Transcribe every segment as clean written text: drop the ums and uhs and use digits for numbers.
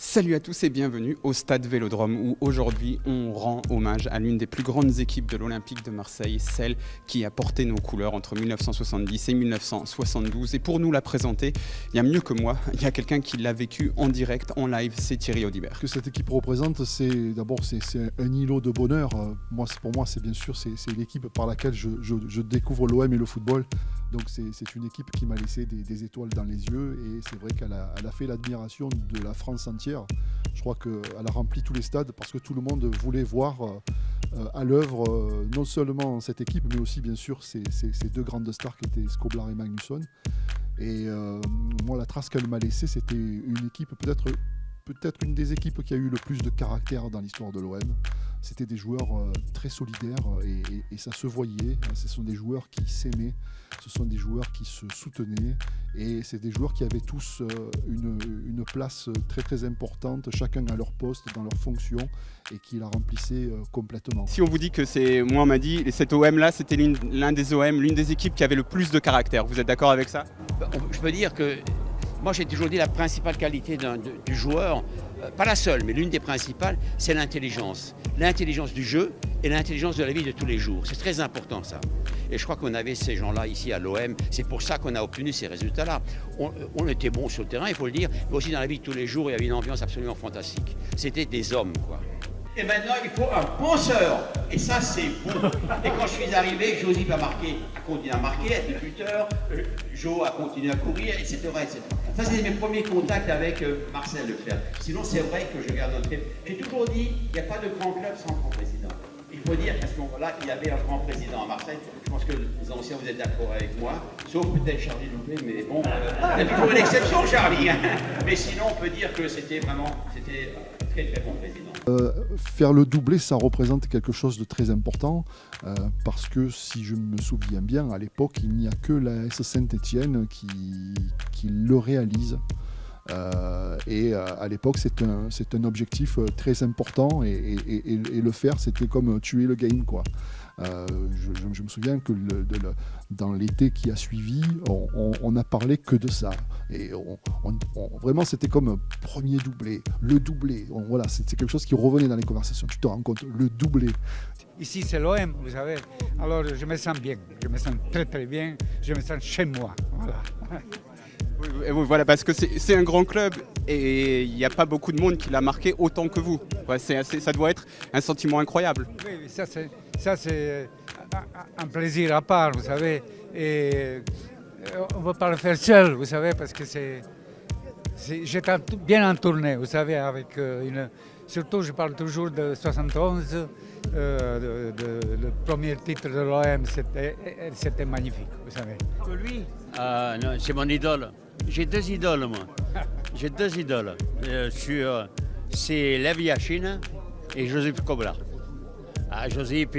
Salut à tous et bienvenue au Stade Vélodrome où aujourd'hui on rend hommage à l'une des plus grandes équipes de l'Olympique de Marseille, celle qui a porté nos couleurs entre 1970 et 1972. Et pour nous la présenter, il y a mieux que moi, il y a quelqu'un qui l'a vécu en direct, en live, c'est Thierry Audibert. Ce que cette équipe représente, c'est un îlot de bonheur. Pour moi, c'est bien sûr c'est l'équipe par laquelle je découvre l'OM et le football. Donc c'est une équipe qui m'a laissé des étoiles dans les yeux et c'est vrai qu'elle a fait l'admiration de la France entière. Je crois qu'elle a rempli tous les stades parce que tout le monde voulait voir à l'œuvre non seulement cette équipe mais aussi bien sûr ces deux grandes stars qui étaient Skoblar et Magnusson. Et moi la trace qu'elle m'a laissée, c'était une équipe peut-être une des équipes qui a eu le plus de caractère dans l'histoire de l'OM. C'était des joueurs très solidaires et ça se voyait. Ce sont des joueurs qui s'aimaient, ce sont des joueurs qui se soutenaient et c'est des joueurs qui avaient tous une place très très importante, chacun à leur poste, dans leur fonction et qui la remplissaient complètement. Si on vous dit que moi on m'a dit, cet OM là c'était l'une des équipes qui avait le plus de caractère, vous êtes d'accord avec ça? Je peux dire que moi j'ai toujours dit la principale qualité du joueur, pas la seule, mais l'une des principales, c'est l'intelligence. L'intelligence du jeu et l'intelligence de la vie de tous les jours. C'est très important ça. Et je crois qu'on avait ces gens-là ici à l'OM. C'est pour ça qu'on a obtenu ces résultats-là. On était bons sur le terrain, il faut le dire, mais aussi dans la vie de tous les jours, il y avait une ambiance absolument fantastique. C'était des hommes, quoi. Et maintenant, il faut un penseur. Et ça, c'est vous. Et quand je suis arrivé, Josip a continué à marquer, à être buteur, Jo a continué à courir, etc. etc. Ça, c'était mes premiers contacts avec Marcel Leclerc. Sinon, c'est vrai que je garde notre tête. J'ai toujours dit, il n'y a pas de grand club sans grand président. Il faut dire qu'à ce moment-là, il y avait un grand président à Marseille. Je pense que les anciens, vous êtes d'accord avec moi, sauf peut-être Charlie Loupé, mais bon, il y a toujours une exception, Charlie. Mais sinon, on peut dire que c'était très très bon président. Faire le doublé, ça représente quelque chose de très important parce que si je me souviens bien, à l'époque, il n'y a que l'AS Saint-Étienne qui le réalise. Et à l'époque, c'est un objectif très important et le faire, c'était comme tuer le game, quoi. Je me souviens que dans l'été qui a suivi, on n'a parlé que de ça. Et vraiment, c'était comme premier doublé, le doublé. Voilà, c'est quelque chose qui revenait dans les conversations. Tu te rends compte, le doublé. Ici, c'est l'OM, vous savez. Alors, je me sens bien. Je me sens très, très bien. Je me sens chez moi. Voilà. Oui, voilà, parce que c'est un grand club et il n'y a pas beaucoup de monde qui l'a marqué autant que vous. Ouais, ça doit être un sentiment incroyable. Oui, ça c'est un plaisir à part, vous savez. Et on ne peut pas le faire seul, vous savez, parce que j'étais bien en tournée, vous savez, avec surtout, je parle toujours de 71, le premier titre de l'OM, c'était magnifique, vous savez. Lui, non, c'est mon idole. J'ai deux idoles, moi. J'ai deux idoles. C'est Lev Yashin et Josip Skoblar. Josip,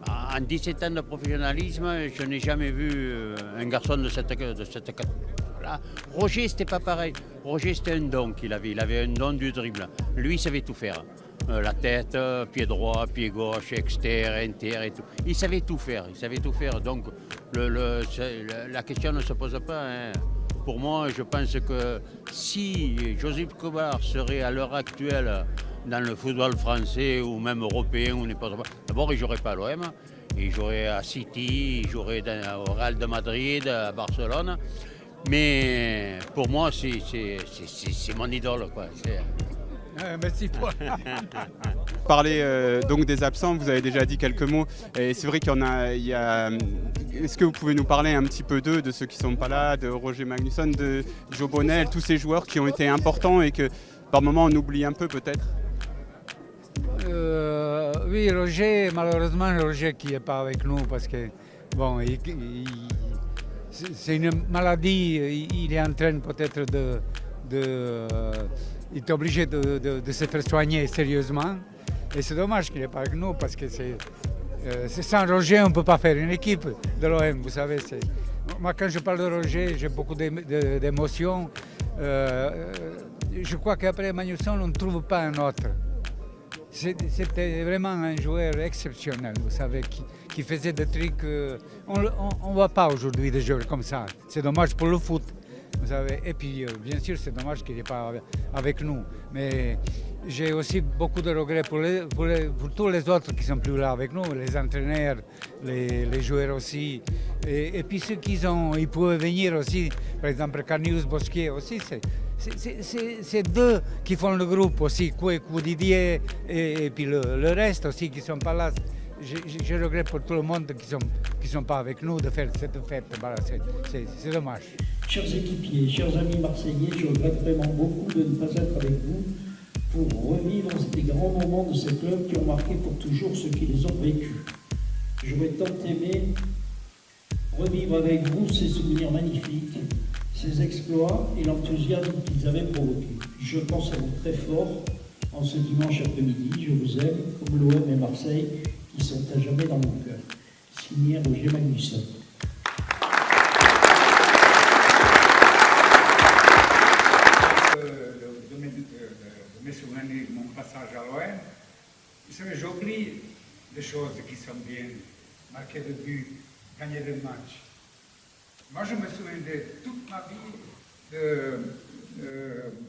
en 17 ans de professionnalisme, je n'ai jamais vu un garçon de cette catégorie. Voilà. Roger, c'était pas pareil. Roger, c'était un don qu'il avait. Il avait un don du dribble. Lui, il savait tout faire. La tête, pied droit, pied gauche, externe, inter et tout. Il savait tout faire. Donc, la question ne se pose pas. Hein. Pour moi, je pense que si Josip Skoblar serait à l'heure actuelle dans le football français ou même européen ou n'importe quoi, d'abord, il ne jouerait pas à l'OM, il jouerait à City, il jouerait au Real de Madrid, à Barcelone. Mais pour moi, c'est mon idole, quoi. Merci pour... Parler donc des absents, vous avez déjà dit quelques mots. Et c'est vrai qu'il y a... Est-ce que vous pouvez nous parler un petit peu d'eux, de ceux qui ne sont pas là, de Roger Magnusson, de Jo Bonnel, tous ces joueurs qui ont été importants et que par moments on oublie un peu peut-être? Oui, Roger, malheureusement, Roger qui n'est pas avec nous parce que bon, c'est une maladie, il est en train peut-être il est obligé de se faire soigner sérieusement. Et c'est dommage qu'il n'est pas avec nous parce que sans Roger, on ne peut pas faire une équipe de l'OM, vous savez. Moi, quand je parle de Roger, j'ai beaucoup d'émotions. Je crois qu'après Magnusson, on ne trouve pas un autre. C'était vraiment un joueur exceptionnel, vous savez, qui faisait des trucs... on ne voit pas aujourd'hui des joueurs comme ça. C'est dommage pour le foot. Vous savez. Et puis, bien sûr, c'est dommage qu'il n'est pas avec nous. Mais j'ai aussi beaucoup de regrets pour tous les autres qui ne sont plus là avec nous, les entraîneurs, les joueurs aussi. Et puis ceux ils pouvaient venir aussi, par exemple Carnius Bosquier aussi, c'est deux qui font le groupe aussi, Didier et puis le reste aussi qui ne sont pas là. Je regrette pour tout le monde qui sont pas avec nous de faire cette fête. Voilà, c'est dommage. Chers équipiers, chers amis marseillais, je regrette vraiment beaucoup de ne pas être avec vous pour revivre des grands moments de ces clubs qui ont marqué pour toujours ceux qui les ont vécus. J'aurais tant aimé revivre avec vous ces souvenirs magnifiques, ces exploits et l'enthousiasme qu'ils avaient provoqué. Je pense à vous très fort en ce dimanche après-midi. Je vous aime, comme l'OM et Marseille, qui sont à jamais dans mon cœur. Signé Roger Magnussen. De me souvenir de mon passage à l'OM, vous savez, j'oublie des choses qui sont bien, marquer de but, gagner des matchs. Moi, je me souviens de toute ma vie de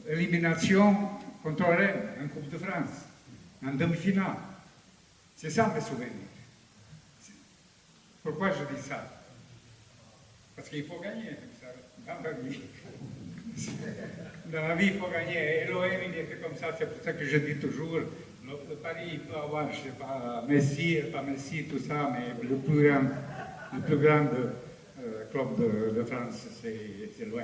élimination contre Rennes en Coupe de France, en demi-finale. C'est ça mes souvenirs. Pourquoi je dis ça? Parce qu'il faut gagner, dans la vie. Dans la vie, il faut gagner. Et l'OM, il était comme ça. C'est pour ça que je dis toujours, le Paris peut avoir, je ne sais pas, Messi, pas Messi, tout ça, mais le plus grand club de France, c'est l'OM.